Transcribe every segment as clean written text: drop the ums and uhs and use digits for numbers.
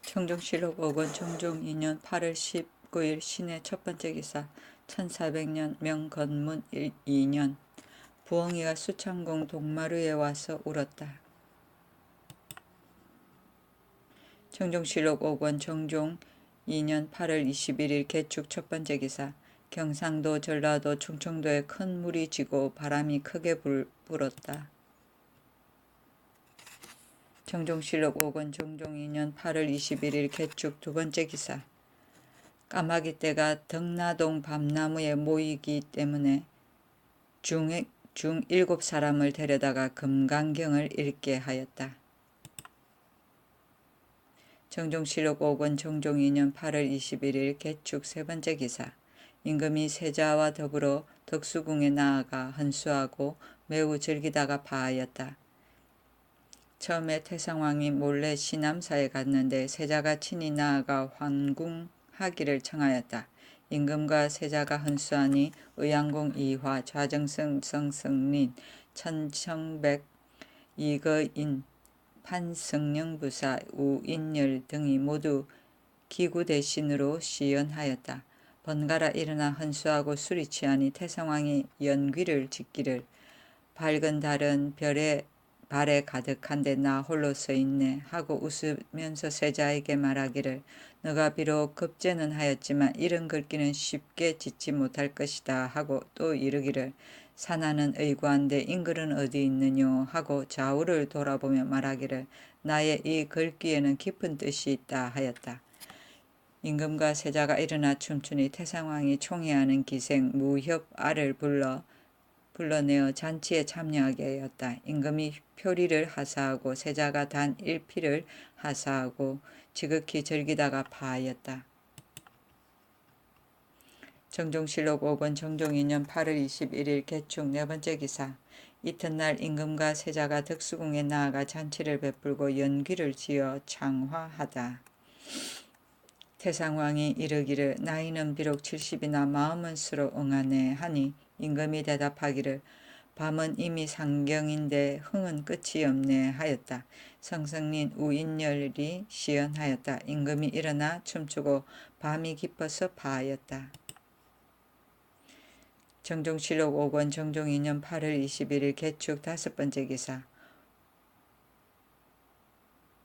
청정실록 5권 정종 2년 8월 19일 신의 첫 번째 기사 1400년 명건문 2년 부엉이가 수창궁 동마루에 와서 울었다. 청정실록 5권 정종 2년 8월 21일 개축 첫 번째 기사 경상도, 전라도, 충청도에 큰 물이 지고 바람이 크게 불었다. 청정실록 5권 정종 2년 8월 21일 개축 두 번째 기사 까마귀 떼가 덕나동 밤나무에 모이기 때문에 중 7사람을 데려다가 금강경을 읽게 하였다. 정종실록 5권 정종 2년 8월 21일 개축 세 번째 기사 임금이 세자와 더불어 덕수궁에 나아가 헌수하고 매우 즐기다가 파하였다. 처음에 태상왕이 몰래 시남사에 갔는데 세자가 친히 나아가 환궁하기를 청하였다. 임금과 세자가 헌수하니 의양궁 이화, 좌정승 성승린, 천청백, 이거인, 판성령부사, 우인열 등이 모두 기구대신으로 시연하였다. 번갈아 일어나 헌수하고 술이 취하니 태상왕이 연귀를 짓기를 밝은 달은 발에 가득한데 나 홀로 서 있네 하고 웃으면서 세자에게 말하기를 너가 비록 급제는 하였지만 이런 글귀는 쉽게 짓지 못할 것이다 하고 또 이르기를 사나는 의구한데 인글은 어디 있느뇨 하고 좌우를 돌아보며 말하기를 나의 이 글귀에는 깊은 뜻이 있다 하였다. 임금과 세자가 일어나 춤추니 태상왕이 총애하는 기생 무협알을 불러내어 잔치에 참여하게 하였다. 임금이 표리를 하사하고 세자가 단 일피를 하사하고 지극히 즐기다가 파하였다. 정종실록 5권 정종 2년 8월 21일 개축 네 번째 기사 이튿날 임금과 세자가 덕수궁에 나아가 잔치를 베풀고 연기를 지어 창화하다. 태상왕이 이르기를 나이는 비록 70이나 마음은 수로 응하네 하니 임금이 대답하기를 밤은 이미 상경인데 흥은 끝이 없네 하였다. 성승린 우인열이 시연하였다. 임금이 일어나 춤추고 밤이 깊어서 파하였다. 정종실록 5권 정종 2년 8월 21일 개축 다섯 번째 기사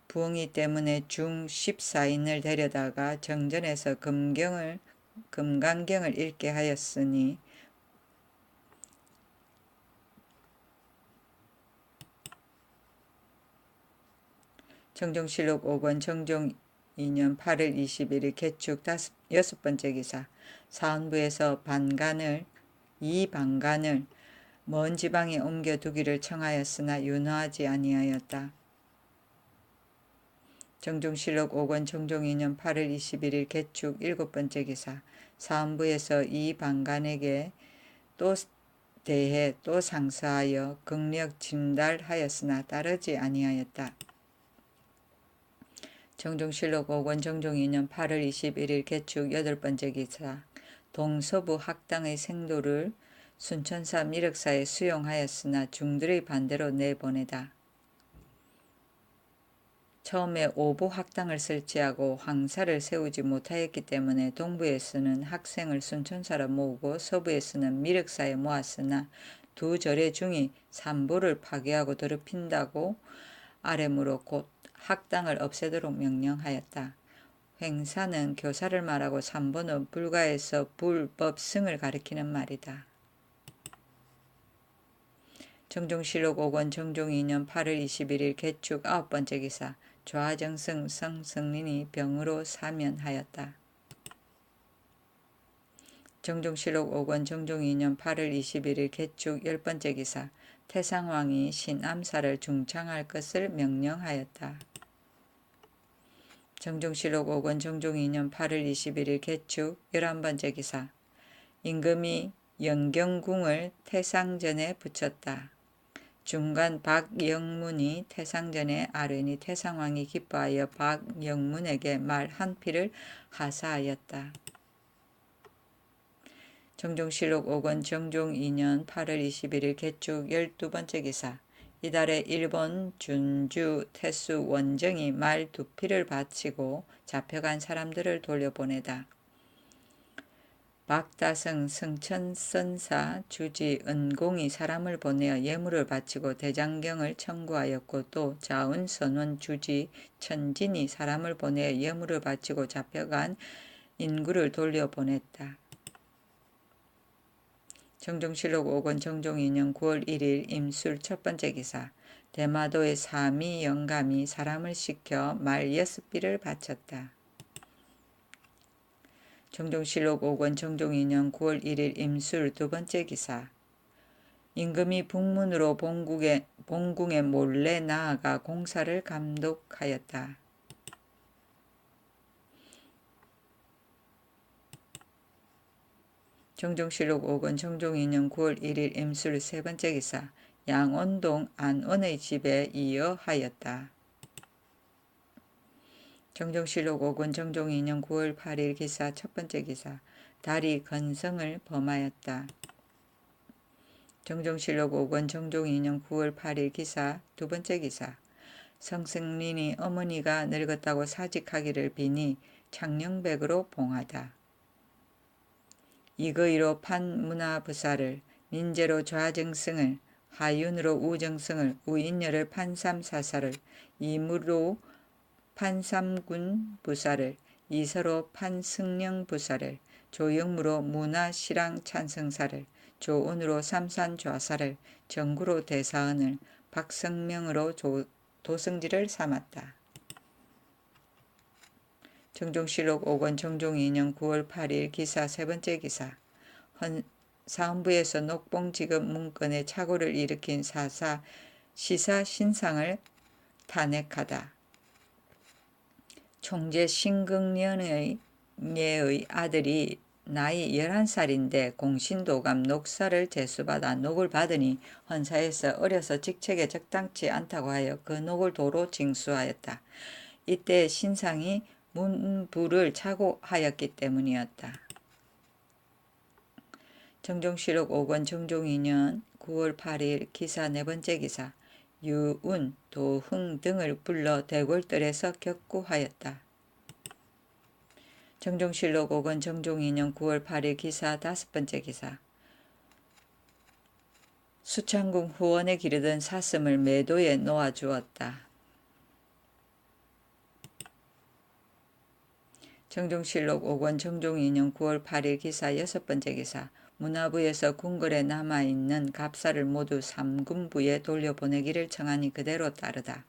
부엉이 때문에 중 14인을 데려다가 정전에서 금강경을 읽게 하였으니 정종실록 5권 정종 2년 8월 21일 개축 여섯 번째 기사 사헌부에서 이 방간을 먼 지방에 옮겨두기를 청하였으나 윤허하지 아니하였다. 정종실록 5권 정종 2년 8월 21일 개축 일곱 번째 기사 사헌부에서 이 방간에게 또 대해 또 상서하여 극력 진달하였으나 따르지 아니하였다. 정종실록 5권 정종 2년 8월 21일 개축 여덟 번째 기사 동서부 학당의 생도를 순천사 미륵사에 수용하였으나 중들의 반대로 내보내다. 처음에 오보 학당을 설치하고 황사를 세우지 못하였기 때문에 동부에서는 학생을 순천사로 모으고 서부에서는 미륵사에 모았으나 두 절의 중이 삼보를 파괴하고 더럽힌다고 아뢰므로 곧 학당을 없애도록 명령하였다. 횡사는 교사를 말하고 삼보는 불가에서 불법승을 가리키는 말이다. 정종실록 5권 정종 2년 8월 21일 개축 아홉 번째 기사 좌정승 성승린이 병으로 사면하였다. 정종실록 5권 정종 2년 8월 21일 개축 열 번째 기사 태상왕이 신암사를 중창할 것을 명령하였다. 정종실록 5권 정종 2년 8월 21일 개축 11번째 기사 임금이 영경궁을 태상전에 붙였다. 중간 박영문이 태상전에 아뢰니 태상왕이 기뻐하여 박영문에게 말 한 피를 하사하였다. 정종실록 5권 정종 2년 8월 21일 개축 12번째 기사 이달에 일본 준주 태수 원정이 말 2피를 바치고 잡혀간 사람들을 돌려보내다. 박다성 성천선사 주지 은공이 사람을 보내어 예물을 바치고 대장경을 청구하였고 또 자운선원 주지 천진이 사람을 보내어 예물을 바치고 잡혀간 인구를 돌려보냈다. 정종실록 5권 정종 2년 9월 1일 임술 첫 번째 기사. 대마도의 사미 영감이 사람을 시켜 말 6비를 바쳤다. 정종실록 5권 정종 2년 9월 1일 임술 두 번째 기사. 임금이 북문으로 본궁에 몰래 나아가 공사를 감독하였다. 정종실록 5권 정종 2년 9월 1일 임술 세 번째 기사. 양원동 안원의 집에 이어 하였다. 정종실록 5권 정종 2년 9월 8일 기사 첫 번째 기사. 달이 건성을 범하였다. 정종실록 5권 정종 2년 9월 8일 기사 두 번째 기사. 성승린이 어머니가 늙었다고 사직하기를 비니 창녕백으로 봉하다. 이거이로 판문화부사를, 민재로 좌정승을, 하윤으로 우정승을, 우인열을 판삼사사를, 이무로 판삼군부사를, 이서로 판승령부사를, 조영무로 문화실랑 찬성사를, 조운으로 삼산좌사를, 정구로 대사언을, 박성명으로 도성지를 삼았다. 정종실록 5권 정종 2년 9월 8일 기사 세 번째 기사. 사헌부에서 녹봉지급 문건에 착오를 일으킨 시사 신상을 탄핵하다. 총재 신극년의 아들이 나이 11살인데 공신도감 녹사를 제수받아 녹을 받으니 헌사에서 어려서 직책에 적당치 않다고 하여 그 녹을 도로 징수하였다. 이때 신상이 문부를 착오하였기 때문이었다. 정종실록 5권 정종 2년 9월 8일 기사 네 번째 기사. 유운, 도흥 등을 불러 대궐들에서 격구하였다. 정종실록 5권 정종 2년 9월 8일 기사 다섯 번째 기사. 수창궁 후원에 기르던 사슴을 매도에 놓아주었다. 정종실록 5권 정종 2년 9월 8일 기사 여섯 번째 기사. 문화부에서 궁궐에 남아있는 갑사를 모두 3군부에 돌려보내기를 청하니 그대로 따르다.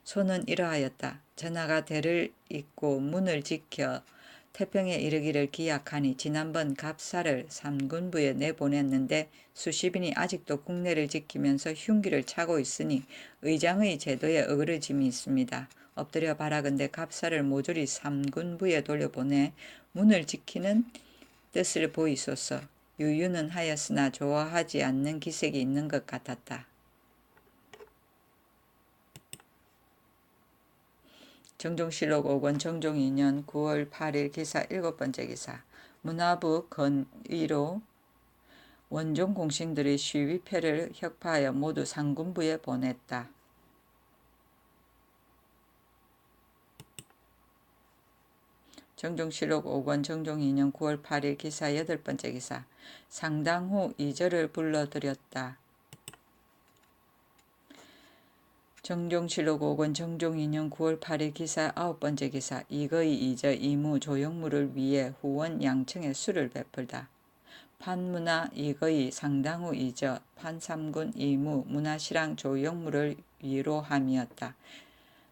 소는 이러하였다. 전하가 대를 잇고 문을 지켜 태평에 이르기를 기약하니 지난번 갑사를 3군부에 내보냈는데 수십인이 아직도 국내를 지키면서 흉기를 차고 있으니 의장의 제도에 어그러짐이 있습니다. 엎드려 바라건대 갑사를 모조리 3군부에 돌려보내 문을 지키는 뜻을 보이소서. 유유는 하였으나 좋아하지 않는 기색이 있는 것 같았다. 정종실록 5권 정종 2년 9월 8일 기사 일곱 번째 기사. 문화부 건의로 원종 공신들의 시위패를 혁파하여 모두 상군부에 보냈다. 정종실록 5권 정종 2년 9월 8일 기사 여덟 번째 기사. 상당 후 이절을 불러들였다. 정종실록 5권 정종 2년 9월 8일 기사 아홉 번째 기사. 이거의 이저 이무 조영무를 위해 후원 양청에 술을 베풀다. 판문화 이거의 상당 후 이저 판삼군 이무 문화실랑 조영무를 위로함이었다.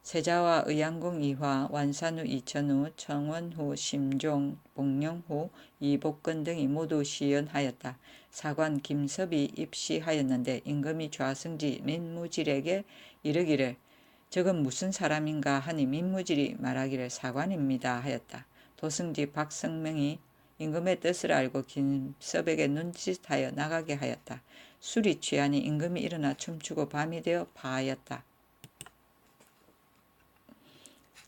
세자와 의양궁 이화, 완산후 이천후, 청원후, 심종, 복령후, 이복근 등이 모두 시연하였다. 사관 김섭이 입시하였는데 임금이 좌승지 민무질에게 이르기를 저건 무슨 사람인가 하니 민무질이 말하기를 사관입니다 하였다. 도승지 박성명이 임금의 뜻을 알고 김섭에게 눈짓하여 나가게 하였다. 술이 취하니 임금이 일어나 춤추고 밤이 되어 파하였다.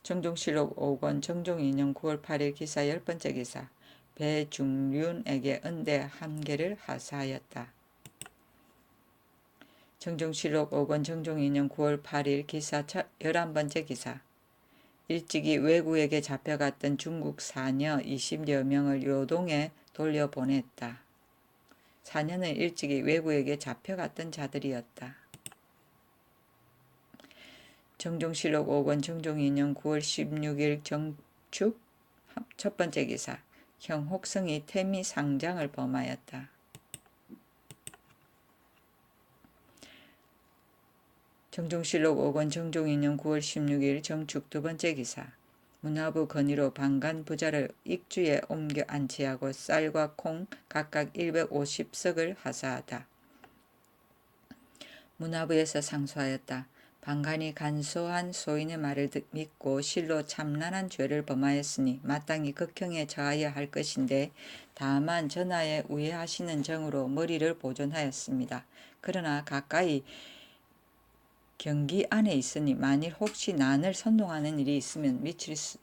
정종실록 5권 정종 2년 9월 8일 기사 열 번째 기사. 배중륜에게 은대 1개를 하사하였다. 정종실록 5권 정종 2년 9월 8일 기사 11번째 기사. 일찍이 외국에게 잡혀갔던 중국 사녀 20여 명을 요동에 돌려보냈다. 사녀는 일찍이 외국에게 잡혀갔던 자들이었다. 정종실록 5권 정종 2년 9월 16일 정축 첫 번째 기사. 형 혹성이 태미 상장을 범하였다. 정종실록 5권 정종 2년 9월 16일 정축 두 번째 기사. 문화부 건의로 방간 부자를 익주에 옮겨 안치하고 쌀과 콩 각각 150석을 하사하다. 문화부에서 상소하였다. 방간이 간소한 소인의 말을 믿고 실로 참난한 죄를 범하였으니 마땅히 극형에 처하여야 할 것인데 다만 전하에 우애하시는 정으로 머리를 보존하였습니다. 그러나 가까이 경기 안에 있으니 만일 혹시 난을 선동하는 일이 있으면 미칠 수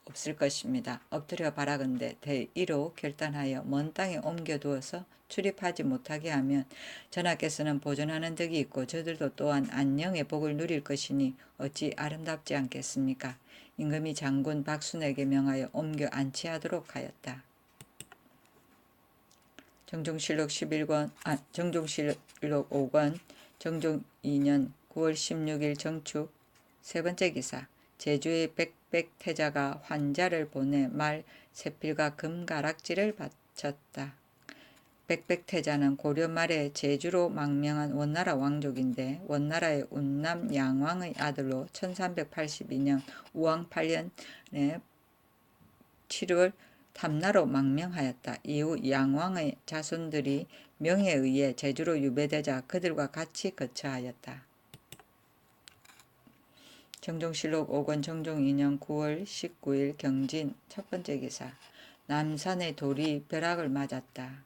없을 것입니다. 엎드려 바라건대 대의로 결단하여 먼 땅에 옮겨두어서 출입하지 못하게 하면 전하께서는 보존하는 덕이 있고 저들도 또한 안녕의 복을 누릴 것이니 어찌 아름답지 않겠습니까? 임금이 장군 박순에게 명하여 옮겨 안치하도록 하였다. 정종실록 5권 정종 2년 9월 16일 정축 세 번째 기사. 제주의 백백태자가 환자를 보내 말 세필과 금가락지를 바쳤다. 백백태자는 고려 말에 제주로 망명한 원나라 왕족인데 원나라의 운남 양왕의 아들로 1382년 우왕 8년에 7월 탐나로 망명하였다. 이후 양왕의 자손들이 명에 의해 제주로 유배되자 그들과 같이 거처하였다. 정종실록 5권 정종 2년 9월 19일 경진 첫 번째 기사. 남산의 돌이 벼락을 맞았다.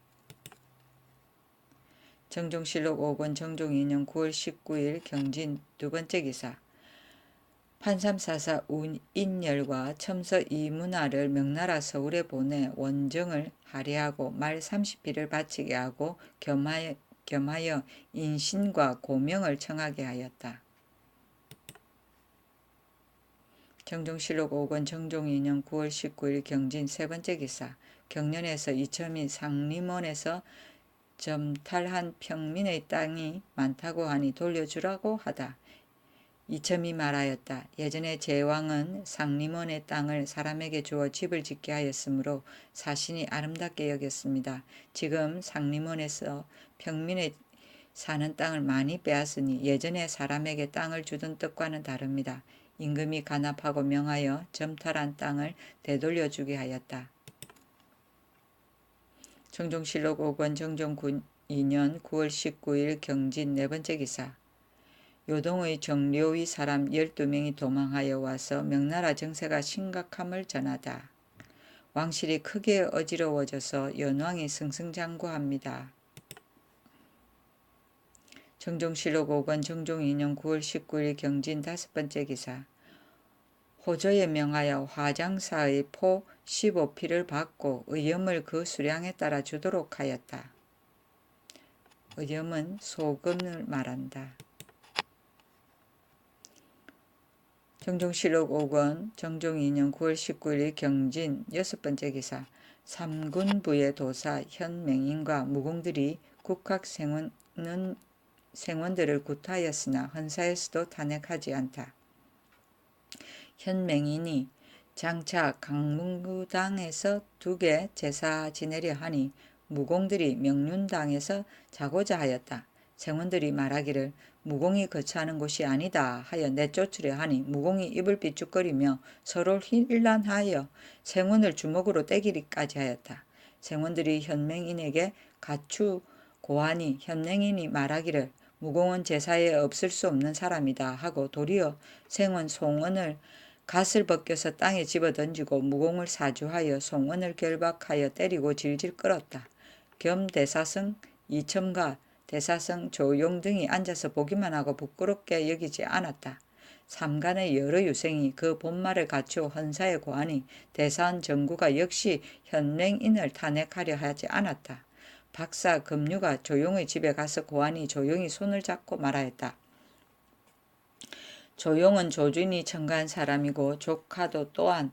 정종실록 5권 정종 2년 9월 19일 경진 두 번째 기사. 판삼사사 운인열과 첨서 이문화를 명나라 서울에 보내 원정을 할애하고 말 30필을 바치게 하고 겸하여 인신과 고명을 청하게 하였다. 정종실록 5권 정종 2년 9월 19일 경진 세 번째 기사. 경년에서 이첨이 상림원에서 점탈한 평민의 땅이 많다고 하니 돌려주라고 하다. 이첨이 말하였다. 예전에 제왕은 상림원의 땅을 사람에게 주어 집을 짓게 하였으므로 사신이 아름답게 여겼습니다. 지금 상림원에서 평민의 사는 땅을 많이 빼앗으니 예전에 사람에게 땅을 주던 뜻과는 다릅니다. 임금이 간합하고 명하여 점탈한 땅을 되돌려주게 하였다. 정종실록 5권 정종 2년 9월 19일 경진 네 번째 기사. 요동의 정료의 사람 12명이 도망하여 와서 명나라 정세가 심각함을 전하다. 왕실이 크게 어지러워져서 연왕이 승승장구합니다. 정종실록 5권 정종 2년 9월 19일 경진 다섯 번째 기사. 호조에 명하여 화장사의 포 15필을 받고 의염을 그 수량에 따라 주도록 하였다. 의염은 소금을 말한다. 정종실록 5권 정종 2년 9월 19일 경진 여섯 번째 기사. 삼군부의 도사 현맹인과 무공들이 국학생원들을 구타하였으나 헌사에서도 탄핵하지 않다. 현맹인이 장차 강문구당에서 2개 제사 지내려 하니 무공들이 명륜당에서 자고자 하였다. 생원들이 말하기를 무공이 거처하는 곳이 아니다 하여 내쫓으려 하니 무공이 입을 삐죽거리며 서로 hir난하여 생원을 주먹으로 때리기까지 하였다. 생원들이 현맹인에게 가추 고하니 현맹인이 말하기를 무공은 제사에 없을 수 없는 사람이다 하고 도리어 생원 송원을 갓을 벗겨서 땅에 집어던지고 무공을 사주하여 송원을 결박하여 때리고 질질 끌었다. 겸 대사성 이첨과 대사성 조용 등이 앉아서 보기만 하고 부끄럽게 여기지 않았다. 삼간의 여러 유생이 그 본말을 갖추어 헌사에 고하니 대사원 정구가 역시 현맹인을 탄핵하려 하지 않았다. 박사 금류가 조용의 집에 가서 고하니 조용히 손을 잡고 말하였다. 조용은 조준이 청가한 사람이고 조카도 또한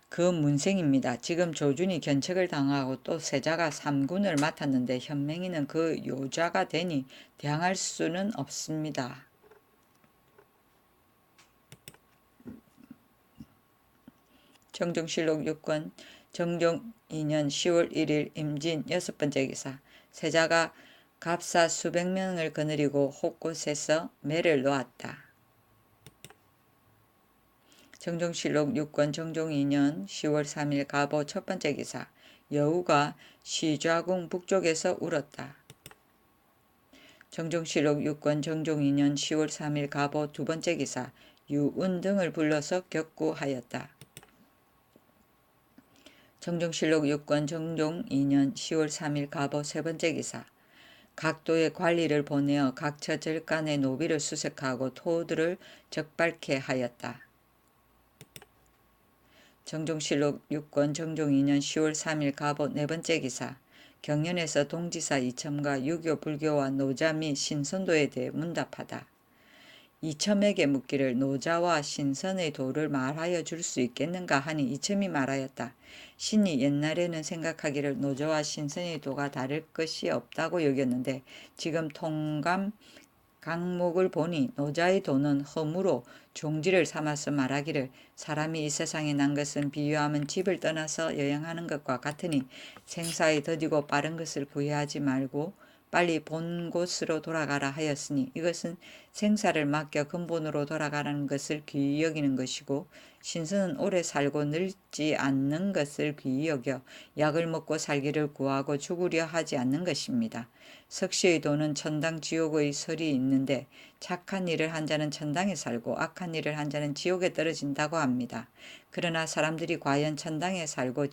그 문생입니다. 지금 조준이 견책을 당하고 또 세자가 삼군을 맡았는데 현맹이는 그 요자가 되니 대항할 수는 없습니다. 정종실록 6권 정종 2년 10월 1일 임진 6번째 기사. 세자가 갑사 수백 명을 거느리고 곳곳에서 매를 놓았다. 정종실록 6권 정종 2년 10월 3일 가보 첫 번째 기사. 여우가 시좌궁 북쪽에서 울었다. 정종실록 6권 정종 2년 10월 3일 가보 두 번째 기사. 유운 등을 불러서 격구하였다. 정종실록 6권 정종 2년 10월 3일 가보 세 번째 기사. 각도의 관리를 보내어 각처 절간의 노비를 수색하고 토들을 적발케 하였다. 정종실록 6권 정종 2년 10월 3일 가보 네 번째 기사. 경연에서 동지사 이첨과 유교 불교와 노자 및 신선도에 대해 문답하다. 이첨에게 묻기를 노자와 신선의 도를 말하여 줄 수 있겠는가 하니 이첨이 말하였다. 신이 옛날에는 생각하기를 노자와 신선의 도가 다를 것이 없다고 여겼는데 지금 통감 강목을 보니 노자의 도는 허무로 종지를 삼아서 말하기를 사람이 이 세상에 난 것은 비유하면 집을 떠나서 여행하는 것과 같으니 생사에 더디고 빠른 것을 구애하지 말고 빨리 본 곳으로 돌아가라 하였으니 이것은 생사를 맡겨 근본으로 돌아가라는 것을 귀히 여기는 것이고 신선은 오래 살고 늙지 않는 것을 귀히 여겨 약을 먹고 살기를 구하고 죽으려 하지 않는 것입니다. 석시의 도는 천당 지옥의 설이 있는데 착한 일을 한 자는 천당에 살고 악한 일을 한 자는 지옥에 떨어진다고 합니다. 그러나 사람들이 과연 천당에 살고